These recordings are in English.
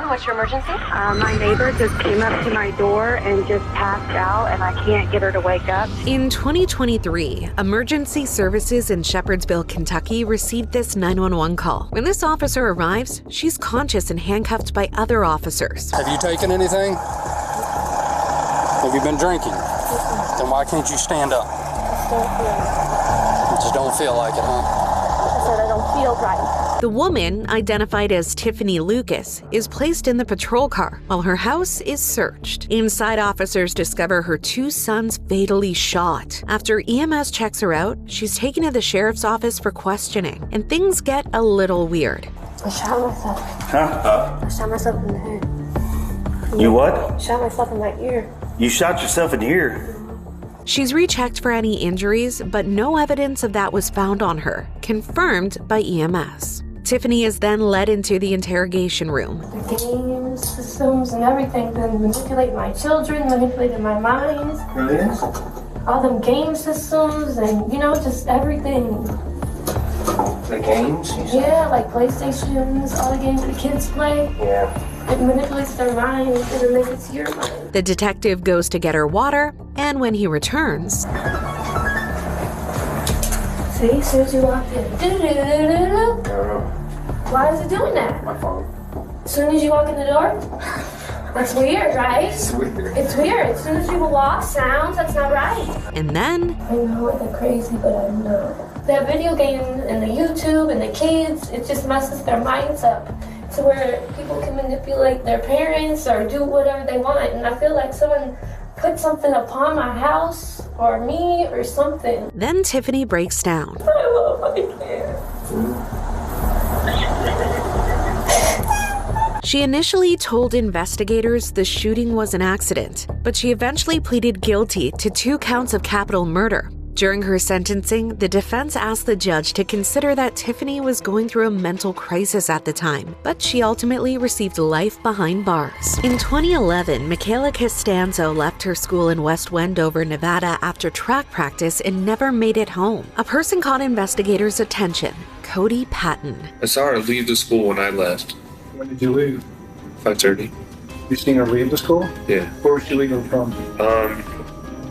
911. What's your emergency? My neighbor just came up to my door and just passed out, and I can't get her to wake up. In 2023, emergency services in Shepherdsville, Kentucky received this 911 call. When this officer arrives, she's conscious and handcuffed by other officers. Have you taken anything? Have you been drinking? Then why can't you stand up? You just don't feel like it, huh? I said I don't feel right. The woman, identified as Tiffany Lucas, is placed in the patrol car while her house is searched. Inside, officers discover her 2 sons fatally shot. After EMS checks her out, she's taken to the sheriff's office for questioning, and things get a little weird. I shot myself. Huh? I shot myself in the head. You what? I shot myself in my ear. You shot yourself in the ear? She's rechecked for any injuries, but no evidence of that was found on her, confirmed by EMS. Tiffany is then led into the interrogation room. The games, systems, and everything been manipulating my children, manipulating my mind. Really? All them game systems and, just everything. The games? Yeah, like PlayStations, all the games the kids play. Yeah. It manipulates their mind and it makes it to your mind. The detective goes to get her water, and when he returns... See, as soon as you walked in, why is it doing that? My phone. As soon as you walk in the door? That's weird, right? It's weird. It's weird. As soon as people walk, sounds, that's not right. And then... I know they're crazy, but I know. That video game and the YouTube and the kids, it just messes their minds up to where people can manipulate their parents or do whatever they want. And I feel like someone put something upon my house or me or something. Then Tiffany breaks down. I love my kids. She initially told investigators the shooting was an accident, but she eventually pleaded guilty to 2 counts of capital murder. During her sentencing, the defense asked the judge to consider that Tiffany was going through a mental crisis at the time, but she ultimately received life behind bars. In 2011, Michaela Costanzo left her school in West Wendover, Nevada after track practice and never made it home. A person caught investigators' attention, Cody Patton. I saw her leave the school when I left. When did you leave? 5:30. You seen her leave the school? Yeah. Where was she leaving from?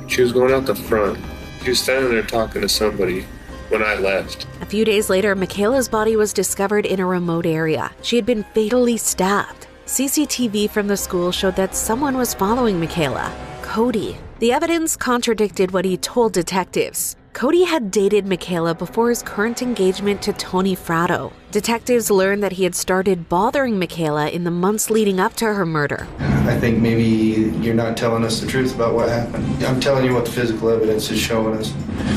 She was going out the front. She was standing there talking to somebody when I left. A few days later, Michaela's body was discovered in a remote area. She had been fatally stabbed. CCTV from the school showed that someone was following Michaela, Cody. The evidence contradicted what he told detectives. Cody had dated Michaela before his current engagement to Tony Fratto. Detectives learned that he had started bothering Michaela in the months leading up to her murder. I think maybe you're not telling us the truth about what happened. I'm telling you what the physical evidence is showing us.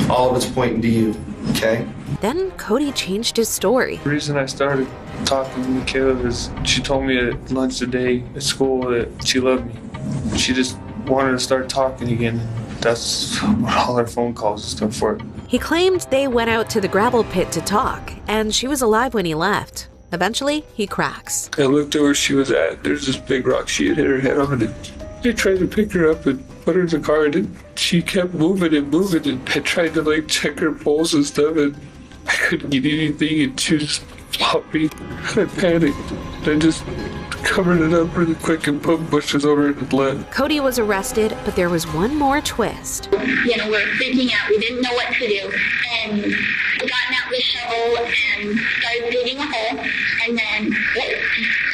All of it's pointing to you, okay? Then Cody changed his story. The reason I started talking to Michaela was she told me at lunch today at school that she loved me. She just wanted to start talking again. That's what all our phone calls and stuff for. He claimed they went out to the gravel pit to talk, and she was alive when he left. Eventually, he cracks. I looked to where she was at. There's this big rock she had hit her head on, and I tried to pick her up and put her in the car, and she kept moving, and I tried to check her pulse and stuff, and I couldn't get anything, and she just flopped me. I panicked. I just covered it up really quick and put bushes over it and left. Cody was arrested, but there was one more twist. We're freaking out. We didn't know what to do. And we got out the shovel and started digging a hole. And then it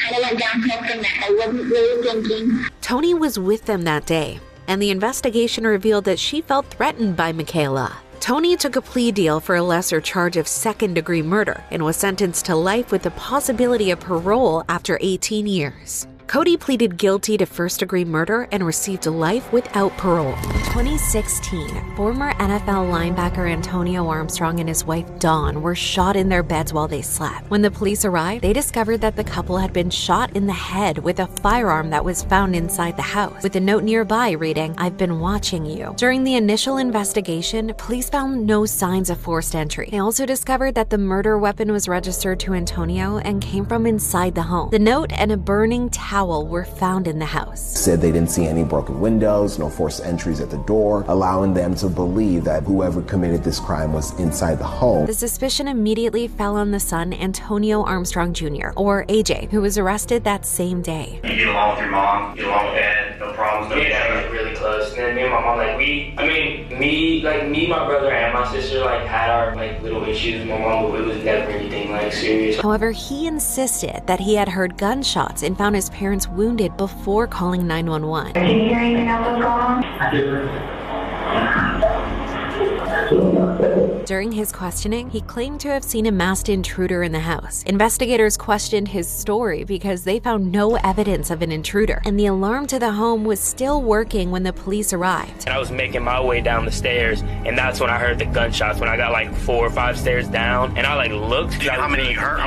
kind of went downhill from there. I wasn't really thinking. Tony was with them that day, and the investigation revealed that she felt threatened by Michaela. Tony took a plea deal for a lesser charge of second-degree murder and was sentenced to life with the possibility of parole after 18 years. Cody pleaded guilty to first-degree murder and received life without parole. In 2016, former NFL linebacker Antonio Armstrong and his wife Dawn were shot in their beds while they slept. When the police arrived, they discovered that the couple had been shot in the head with a firearm that was found inside the house, with a note nearby reading, "I've been watching you." During the initial investigation, police found no signs of forced entry. They also discovered that the murder weapon was registered to Antonio and came from inside the home. The note and a burning towel towel were found in the house. Said they didn't see any broken windows, no forced entries at the door, allowing them to believe that whoever committed this crime was inside the home. The suspicion immediately fell on the son, Antonio Armstrong Jr., or AJ, who was arrested that same day. You get along with your mom, get along with dad, no problems, no like really close. And then me and my mom, me, my brother, and my sister, had our, little issues with my mom, but it was never anything, serious. However, he insisted that he had heard gunshots and found his parents wounded before calling 911. Did you hear anything else was going on? I did. During his questioning, he claimed to have seen a masked intruder in the house. Investigators questioned his story because they found no evidence of an intruder, and the alarm to the home was still working when the police arrived. And I was making my way down the stairs, and that's when I heard the gunshots, when I got 4 or 5 stairs down, and I looked. How many you heard?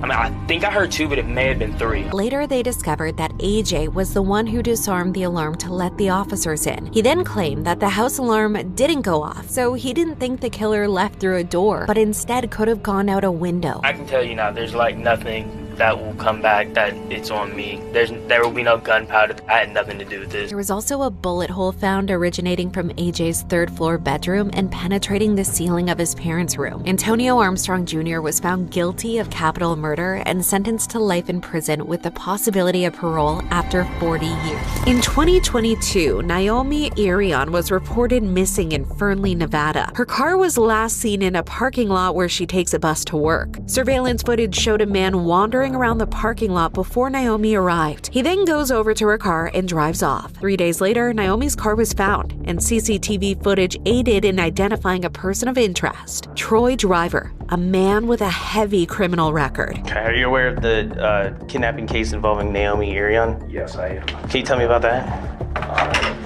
I think I heard 2, but it may have been 3. Later, they discovered that AJ was the one who disarmed the alarm to let the officers in. He then claimed that the house alarm didn't go off, so he didn't think the killer left through a door, but instead could have gone out a window. I can tell you now, there's nothing that will come back that it's on me. There will be no gunpowder. I had nothing to do with this. There was also a bullet hole found originating from AJ's third-floor bedroom and penetrating the ceiling of his parents' room. Antonio Armstrong Jr. was found guilty of capital murder and sentenced to life in prison with the possibility of parole after 40 years. In 2022, Naomi Irion was reported missing in Fernley, Nevada. Her car was last seen in a parking lot where she takes a bus to work. Surveillance footage showed a man wandering around the parking lot before Naomi arrived. He then goes over to her car and drives off. 3 days later, Naomi's car was found, and CCTV footage aided in identifying a person of interest. Troy Driver, a man with a heavy criminal record. Are you aware of the kidnapping case involving Naomi Irion? Yes, I am. Can you tell me about that?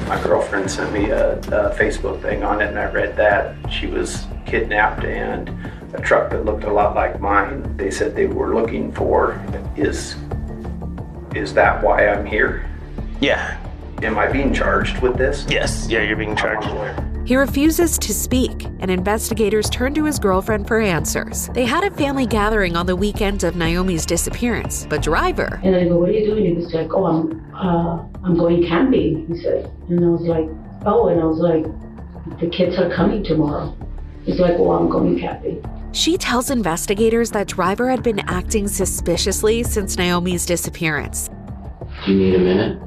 My girlfriend sent me a Facebook thing on it, and I read that. She was kidnapped, and a truck that looked a lot like mine, they said they were looking for. Is that why I'm here? Yeah. Am I being charged with this? Yes. Yeah, you're being charged. He refuses to speak, and investigators turn to his girlfriend for answers. They had a family gathering on the weekend of Naomi's disappearance, but Driver... And I go, what are you doing? He was like, oh, I'm going camping, he said. And I was like, oh, and I was like, the kids are coming tomorrow. He's like, well, I'm going camping. She tells investigators that Driver had been acting suspiciously since Naomi's disappearance. Do you need a minute?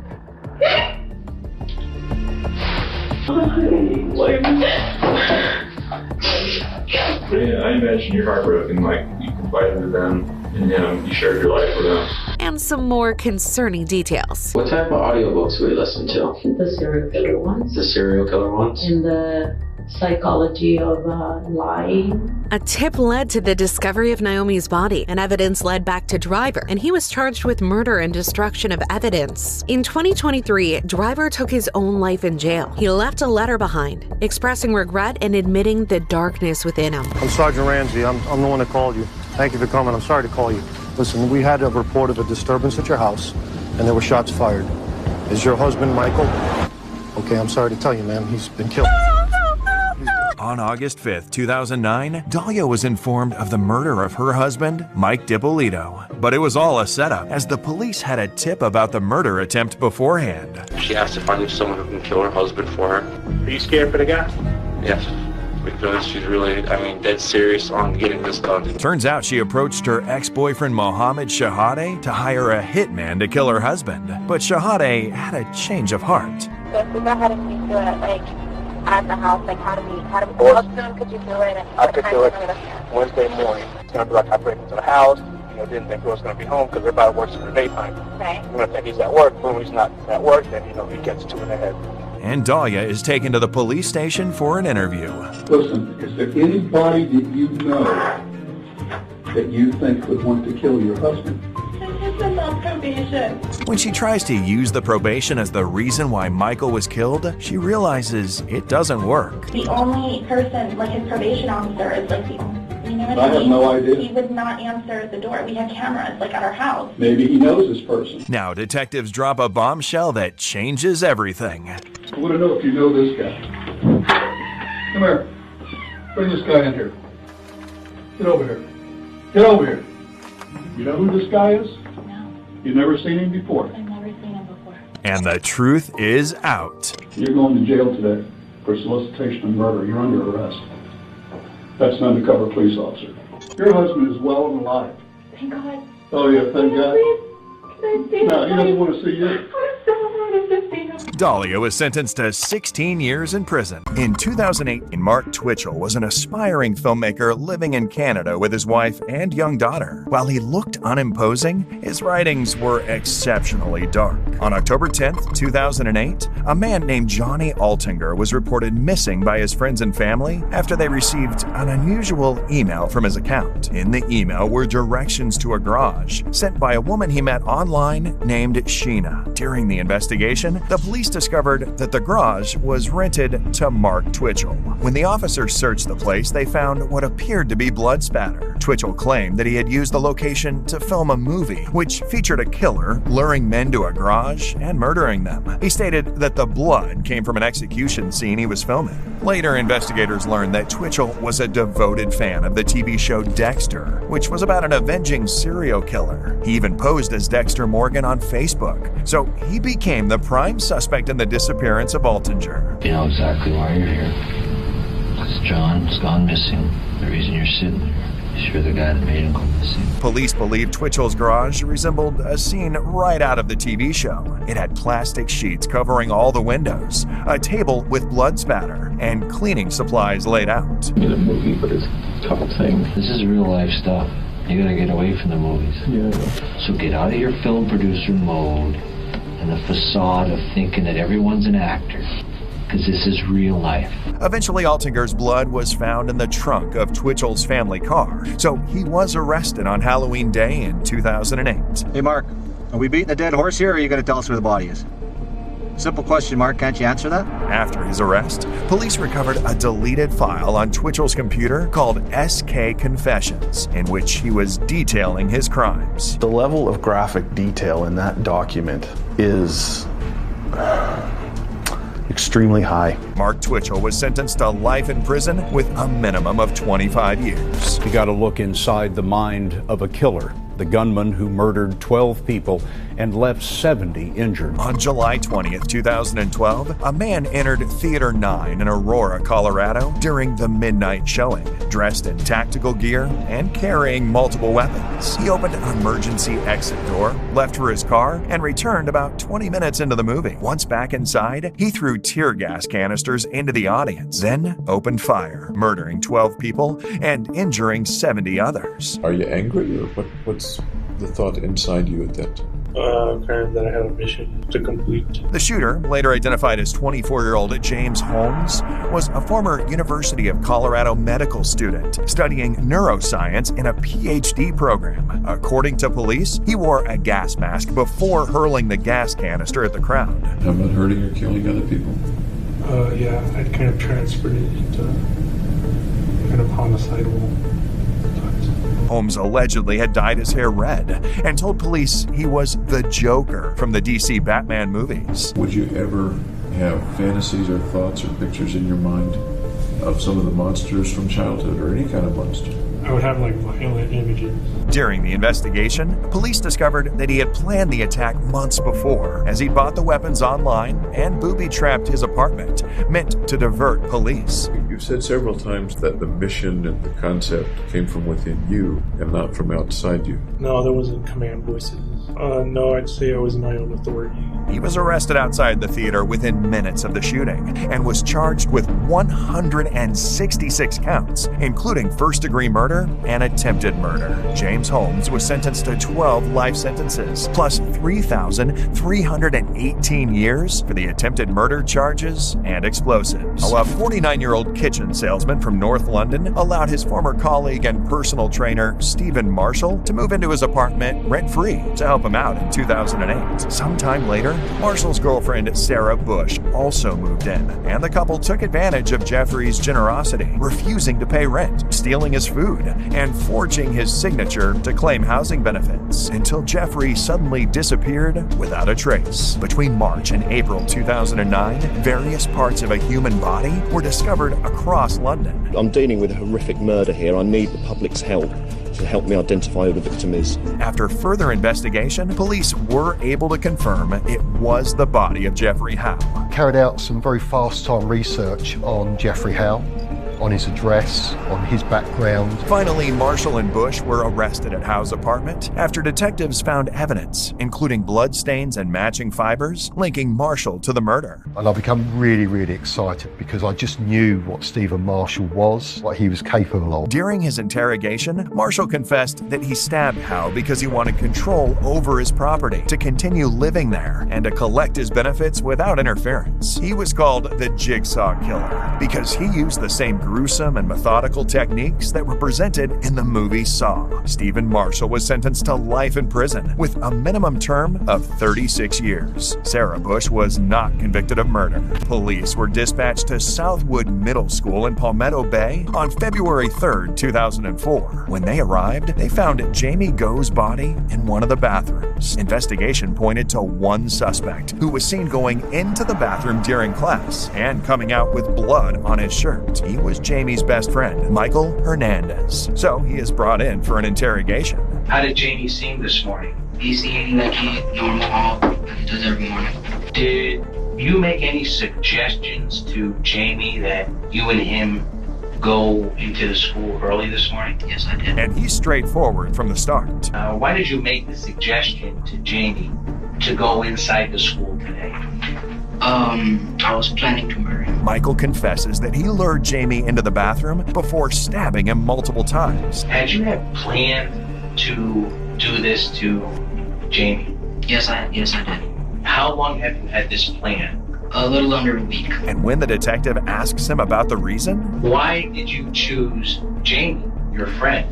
Yeah, I imagine you're heartbroken, you confided in them and you shared your life with them. And some more concerning details. What type of audiobooks would you listen to? The serial killer ones. The serial killer ones? And the psychology of lying. A tip led to the discovery of Naomi's body, and evidence led back to Driver, and he was charged with murder and destruction of evidence. In 2023, Driver took his own life in jail. He left a letter behind, expressing regret and admitting the darkness within him. I'm Sergeant Ramsey. I'm the one that called you. Thank you for coming. I'm sorry to call you. Listen, we had a report of a disturbance at your house, and there were shots fired. Is your husband Michael? Okay, I'm sorry to tell you, ma'am. He's been killed. On August 5th, 2009, Dahlia was informed of the murder of her husband, Mike DiPolito. But it was all a setup, as the police had a tip about the murder attempt beforehand. She asked if I knew someone who can kill her husband for her. Are you scared for the guy? Yes, because she's really, dead serious on getting this done. Turns out she approached her ex-boyfriend Mohammed Shahade to hire a hitman to kill her husband. But Shahade had a change of heart. So if we know how to do it, at the house, how soon could you do it? I could do it Wednesday morning. It's going to be like I break into the house. Didn't think he was going to be home because everybody works in the daytime. Right. I'm going to think he's at work. When he's not at work, then, he gets 2 in the head. And Dahlia is taken to the police station for an interview. Listen, is there anybody that you know that you think would want to kill your husband? Probation. When she tries to use the probation as the reason why Michael was killed, she realizes it doesn't work. The only person, his probation officer, is the only. You know what I have no idea. He would not answer the door. We have cameras, at our house. Maybe he knows this person. Now detectives drop a bombshell that changes everything. I want to know if you know this guy. Come here. Bring this guy in here. Get over here. Get over here. You know who this guy is? No. You've never seen him before? No. And the truth is out. You're going to jail today for solicitation of murder. You're under arrest. That's an undercover police officer. Your husband is well and alive. Thank God. Oh yeah, thank God. No, he doesn't want to see you. Dahlia was sentenced to 16 years in prison. In 2008, Mark Twitchell was an aspiring filmmaker living in Canada with his wife and young daughter. While he looked unimposing, his writings were exceptionally dark. On October 10th, 2008, a man named Johnny Altinger was reported missing by his friends and family after they received an unusual email from his account. In the email were directions to a garage sent by a woman he met online named Sheena. During the investigation, the police discovered that the garage was rented to Mark Twitchell. When the officers searched the place, they found what appeared to be blood spatter. Twitchell claimed that he had used the location to film a movie, which featured a killer luring men to a garage and murdering them. He stated that the blood came from an execution scene he was filming. Later, investigators learned that Twitchell was a devoted fan of the TV show Dexter, which was about an avenging serial killer. He even posed as Dexter Morgan on Facebook, so he became the prime suspect in the disappearance of Altinger. You know exactly why you're here. Because John's gone missing. The reason you're sitting here is you're the guy that made him go missing. Police believe Twitchell's garage resembled a scene right out of the TV show. It had plastic sheets covering all the windows, a table with blood spatter, and cleaning supplies laid out. In a movie, but it's a tough thing. This is real life stuff. You gotta get away from the movies. Yeah. So get out of your film producer mode and the facade of thinking that everyone's an actor, because this is real life. Eventually, Altinger's blood was found in the trunk of Twitchell's family car, so he was arrested on Halloween Day in 2008. Hey, Mark, are we beating a dead horse here, or are you going to tell us where the body is? Simple question, Mark. Can't you answer that? After his arrest, police recovered a deleted file on Twitchell's computer called SK Confessions, in which he was detailing his crimes. The level of graphic detail in that document is extremely high. Mark Twitchell was sentenced to life in prison with a minimum of 25 years. You got to look inside the mind of a killer, the gunman who murdered 12 people and left 70 injured. On July 20th, 2012, a man entered Theater 9 in Aurora, Colorado during the midnight showing, dressed in tactical gear and carrying multiple weapons. He opened an emergency exit door, left for his car, and returned about 20 minutes into the movie. Once back inside, he threw tear gas canisters into the audience, then opened fire, murdering 12 people and injuring 70 others. Are you angry, or what's the thought inside you at that time? Kind of that I have a mission to complete. The shooter, later identified as 24-year-old James Holmes, was a former University of Colorado medical student studying neuroscience in a PhD program. According to police, he wore a gas mask before hurling the gas canister at the crowd. How about hurting or killing other people? Yeah, I'd kind of transferred it into kind of homicidal. Holmes allegedly had dyed his hair red and told police he was the Joker from the DC Batman movies. Would you ever have fantasies or thoughts or pictures in your mind of some of the monsters from childhood or any kind of monster? I would have like violent images. During the investigation, police discovered that he had planned the attack months before, as he bought the weapons online and booby-trapped his apartment, meant to divert police. You've said several times that the mission and the concept came from within you and not from outside you. No, there wasn't command voices. No, I'd say I was my own authority. He was arrested outside the theater within minutes of the shooting and was charged with 166 counts, including first-degree murder and attempted murder. James Holmes was sentenced to 12 life sentences, plus 3,318 years for the attempted murder charges and explosives. A 49-year-old kitchen salesman from North London allowed his former colleague and personal trainer, Stephen Marshall, to move into his apartment rent-free to help him out in 2008. Sometime later, Marshall's girlfriend, Sarah Bush, also moved in, and the couple took advantage of Jeffrey's generosity, refusing to pay rent, stealing his food, and forging his signature to claim housing benefits, until Jeffrey suddenly disappeared without a trace. Between March and April 2009, various parts of a human body were discovered across London. I'm dealing with a horrific murder here. I need the public's help. to help me identify who the victim is. After further investigation, police were able to confirm it was the body of Jeffrey Howe. Carried out some very fast-time research on Jeffrey Howe, on his address, on his background. Finally, Marshall and Bush were arrested at Howe's apartment after detectives found evidence, including blood stains and matching fibers, linking Marshall to the murder. And I become really, really excited because I just knew what Stephen Marshall was, what he was capable of. During his interrogation, Marshall confessed that he stabbed Howe because he wanted control over his property, to continue living there, and to collect his benefits without interference. He was called the Jigsaw Killer because he used the same gruesome and methodical techniques that were presented in the movie Saw. Stephen Marshall was sentenced to life in prison with a minimum term of 36 years. Sarah Bush was not convicted of murder. Police were dispatched to Southwood Middle School in Palmetto Bay on February 3, 2004. When they arrived, they found Jamie Go's body in one of the bathrooms. Investigation pointed to one suspect who was seen going into the bathroom during class and coming out with blood on his shirt. He was Jamie's best friend, Michael Hernandez. So he is brought in for an interrogation. How did Jamie seem this morning? He seemed like he normal, all like he does every morning. Did you make any suggestions to Jamie that you and him go into the school early this morning? Yes, I did. And he's straightforward from the start. Why did you make the suggestion to Jamie to go inside the school today? I was planning to murder him. Michael confesses that he lured Jamie into the bathroom before stabbing him multiple times. Had you had planned to do this to Jamie? Yes, I did. How long have you had this plan? A little under a week. And when the detective asks him about the reason, why did you choose Jamie, your friend?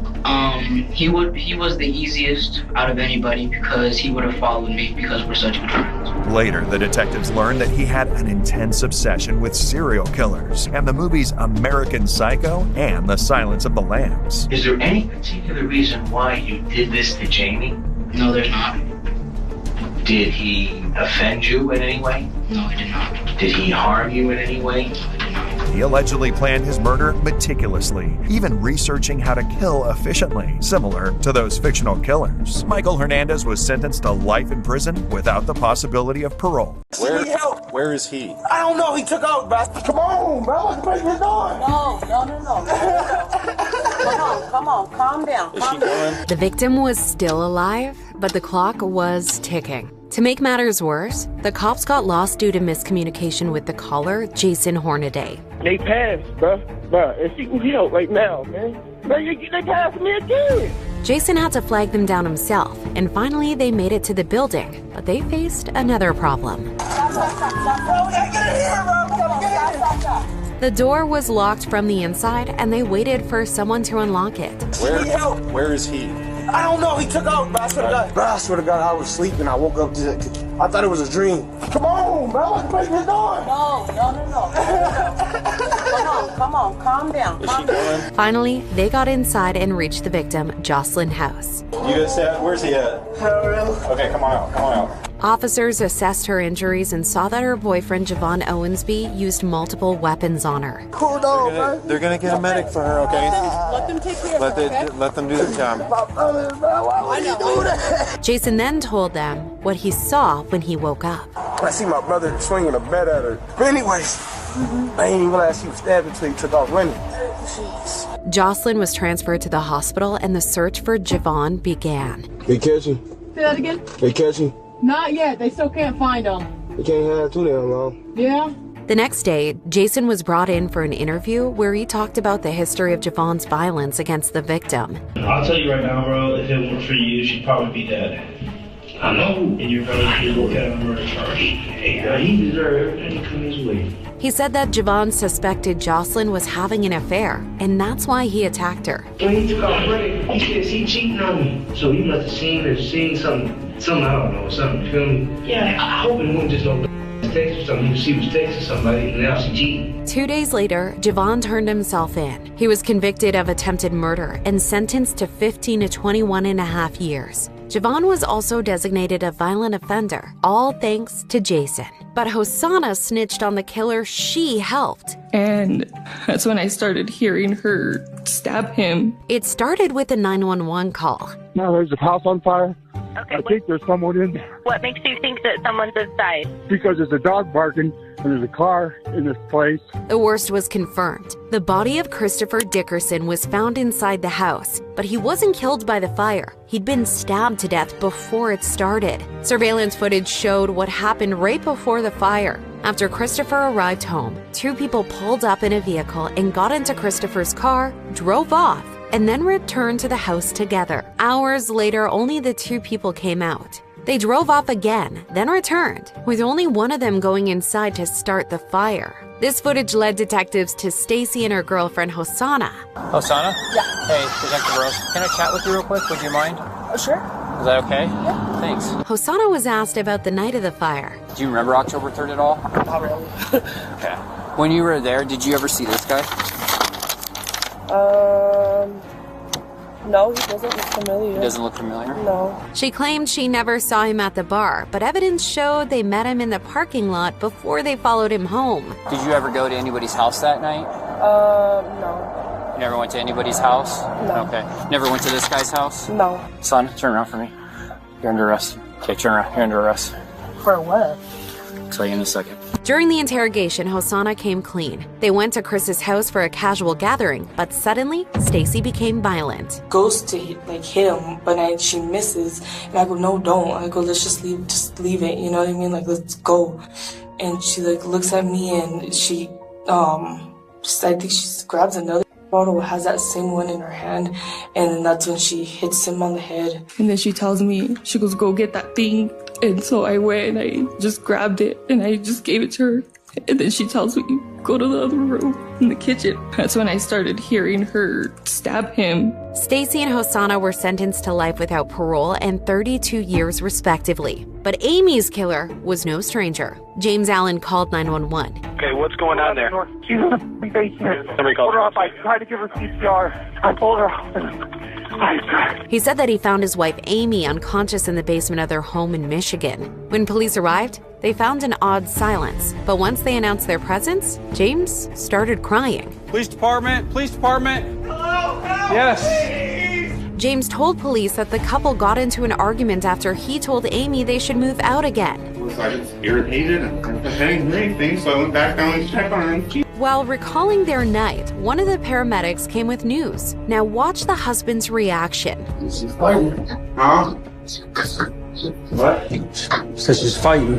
He was the easiest out of anybody because he would have followed me because we're such good friends. Later, the detectives learned that he had an intense obsession with serial killers and the movies American Psycho and The Silence of the Lambs. Is there any particular reason why you did this to Jamie? No, there's not. Did he offend you in any way? No, he did not. Did he harm you in any way? No, he did not. He allegedly planned his murder meticulously, even researching how to kill efficiently, similar to those fictional killers. Michael Hernandez was sentenced to life in prison without the possibility of parole. Where is he? I don't know. He took out, bro. Come on, bro. Let's break this door. No. Come on. Calm down. The victim was still alive, but the clock was ticking. To make matters worse, the cops got lost due to miscommunication with the caller, Jason Hornaday. They passed, bro. And she can help right now, man. Bro, they passed me again. Jason had to flag them down himself, and finally they made it to the building, but they faced another problem. The door was locked from the inside, and they waited for someone to unlock it. Where is he? I don't know. He took out, bro. I swear to God, I was sleeping. I woke up. I thought it was a dream. Come on, bro. Let's break this door. No. Come on. Calm down. Finally, they got inside and reached the victim, Jocelyn House. You guys said, where's he at? Okay, come on out. Officers assessed her injuries and saw that her boyfriend, Javon Owensby, used multiple weapons on her. Cool down, bro. They're gonna get a medic for her, okay? Let them take care of her, Let them do their job. Why would you do that? Jason then told them what he saw when he woke up. I see my brother swinging a bat at her. But anyways, I didn't even realize he was stabbing until he took off running. Jeez. Jocelyn was transferred to the hospital and the search for Javon began. They catch him? Say that again? They catch him? Not yet. They still can't find him. They can't have too damn long. Yeah? The next day, Jason was brought in for an interview where he talked about the history of Javon's violence against the victim. I'll tell you right now, bro, if it weren't for you, she'd probably be dead. I know. And your brother should look at a murder charge. Hey, he deserves everything to come his way. He said that Javon suspected Jocelyn was having an affair, and that's why he attacked her. When he took off running, he says he cheating on me. So he must have seen something, I don't know, something, feel me? Yeah, I hope it wasn't just no text or something. She was texting somebody, and now she cheating. 2 days later, Javon turned himself in. He was convicted of attempted murder and sentenced to 15 to 21 and a half years. Javon was also designated a violent offender, all thanks to Jason. But Hosanna snitched on the killer she helped. And that's when I started hearing her stab him. It started with a 911 call. Now there's a house on fire. Okay, I think there's someone in there. What makes you think that someone's inside? Because there's a dog barking and there's a car in this place. The worst was confirmed. The body of Christopher Dickerson was found inside the house, but he wasn't killed by the fire. He'd been stabbed to death before it started. Surveillance footage showed what happened right before the fire. After Christopher arrived home, 2 people pulled up in a vehicle and got into Christopher's car, drove off, and then returned to the house together. Hours later, only the 2 people came out. They drove off again, then returned, with only one of them going inside to start the fire. This footage led detectives to Stacy and her girlfriend Hosanna. Hosanna? Yeah. Hey, Detective Rose, can I chat with you real quick? Would you mind? Sure. Is that okay? Yeah. Thanks. Hosanna was asked about the night of the fire. Do you remember October 3rd at all? Not really. Okay. When you were there, did you ever see this guy? No, he doesn't look familiar. He doesn't look familiar? No. She claimed she never saw him at the bar, but evidence showed they met him in the parking lot before they followed him home. Did you ever go to anybody's house that night? No. You never went to anybody's house? No. Okay. Never went to this guy's house? No. Son, turn around for me. You're under arrest. Okay, turn around. You're under arrest. For what? I'll tell you in a second. During the interrogation, Hosanna came clean. They went to Chris's house for a casual gathering, but suddenly, Stacy became violent. Goes to hit him, but she misses, and I go, no, don't. I go, let's just leave it. You know what I mean? Like, let's go. And she looks at me, and she, I think she grabs another bottle, has that same one in her hand, and then that's when she hits him on the head. And then she tells me, she goes, go get that thing. And so I went and I just grabbed it and I just gave it to her. And then she tells me, go to the other room in the kitchen. That's when I started hearing her stab him. Stacy and Hosanna were sentenced to life without parole and 32 years respectively. But Amy's killer was no stranger. James Allen called 911. Okay, what's going on there? She's in the basement. Somebody called her up. I tried to give her CPR. I pulled her off. He said that he found his wife Amy unconscious in the basement of their home in Michigan. When police arrived, they found an odd silence. But once they announced their presence, James started crying. Police department? Police department? Hello? Help, yes. Please. James told police that the couple got into an argument after he told Amy they should move out again. I was irritated and I didn't hear anything, so I went back down and checked on her. While recalling their night, one of the paramedics came with news. Now watch the husband's reaction. She's fighting. Huh? What? Says she's fighting.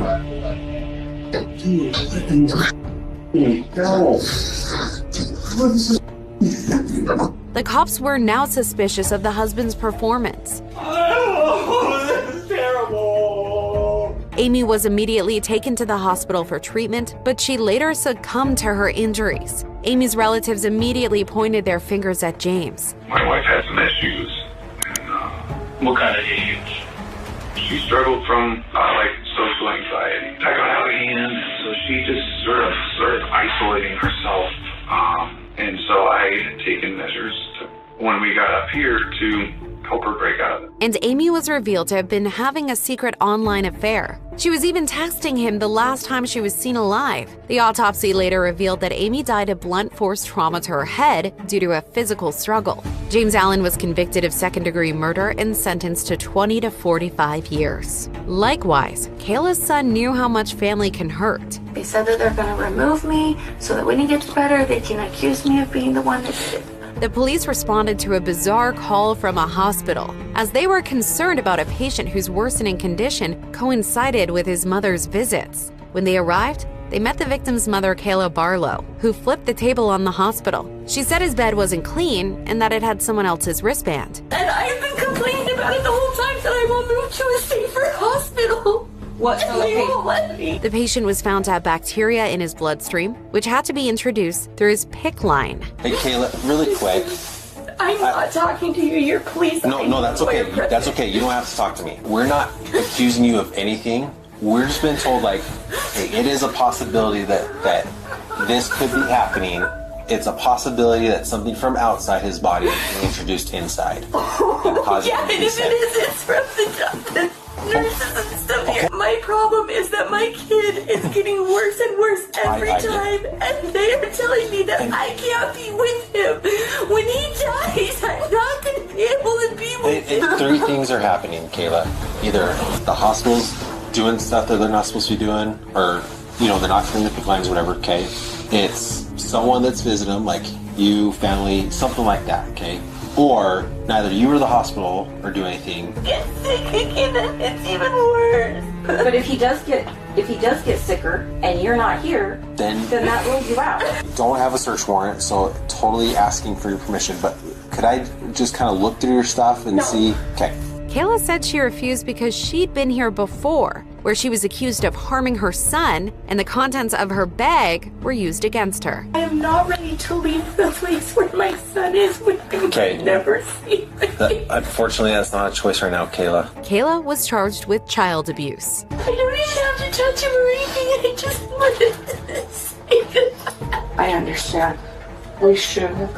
The cops were now suspicious of the husband's performance. Oh, this is terrible. Amy was immediately taken to the hospital for treatment, but she later succumbed to her injuries. Amy's relatives immediately pointed their fingers at James. My wife had some issues. And, What kind of issues? she struggled from social anxiety. That got out of hand, so she just sort of started isolating herself. And so I had taken measures when we got up here to help her break out of it. And Amy was revealed to have been having a secret online affair. She was even texting him the last time she was seen alive. The autopsy later revealed that Amy died of blunt force trauma to her head due to a physical struggle. James Allen was convicted of second-degree murder and sentenced to 20 to 45 years. Likewise, Kayla's son knew how much family can hurt. They said that they're going to remove me so that when he gets better, they can accuse me of being the one that did it. The police responded to a bizarre call from a hospital, as they were concerned about a patient whose worsening condition coincided with his mother's visits. When they arrived, they met the victim's mother, Kayla Barlow, who flipped the table on the hospital. She said his bed wasn't clean and that it had someone else's wristband. And I've been complaining about it the whole time that I won't move to a safer hospital. What? They won't let me. The patient was found to have bacteria in his bloodstream, which had to be introduced through his PICC line. Hey, Kayla, really quick. I'm not talking to you. You're police. No, that's okay. That's okay. You don't have to talk to me. We're not accusing you of anything. We're just been told, hey, it is a possibility that this could be happening. It's a possibility that something from outside his body is introduced inside. Yeah, and if it is, it's from the nurses and stuff here. My problem is that my kid is getting worse and worse every time, and they are telling me that I can't be with him. When he dies, I'm not going to be able to be with him. Three things are happening, Kayla. Either the hospital's doing stuff that they're not supposed to be doing, or, you know, they're not clearing the pick lines, whatever, okay? It's someone that's visiting them, like you, family, something like that, okay? Or neither you or the hospital are doing anything. Get sick again, then it's even worse. But if he does get sicker and you're not here, then that rules you out. Don't have a search warrant, so totally asking for your permission, but could I just kind of look through your stuff and see? Okay. Kayla said she refused because she'd been here before, where she was accused of harming her son, and the contents of her bag were used against her. I am not ready to leave the place where my son is when I never see him. Unfortunately, that's not a choice right now, Kayla. Kayla was charged with child abuse. I don't even have to touch him or anything. I just wanted to say goodbye. I understand. We should have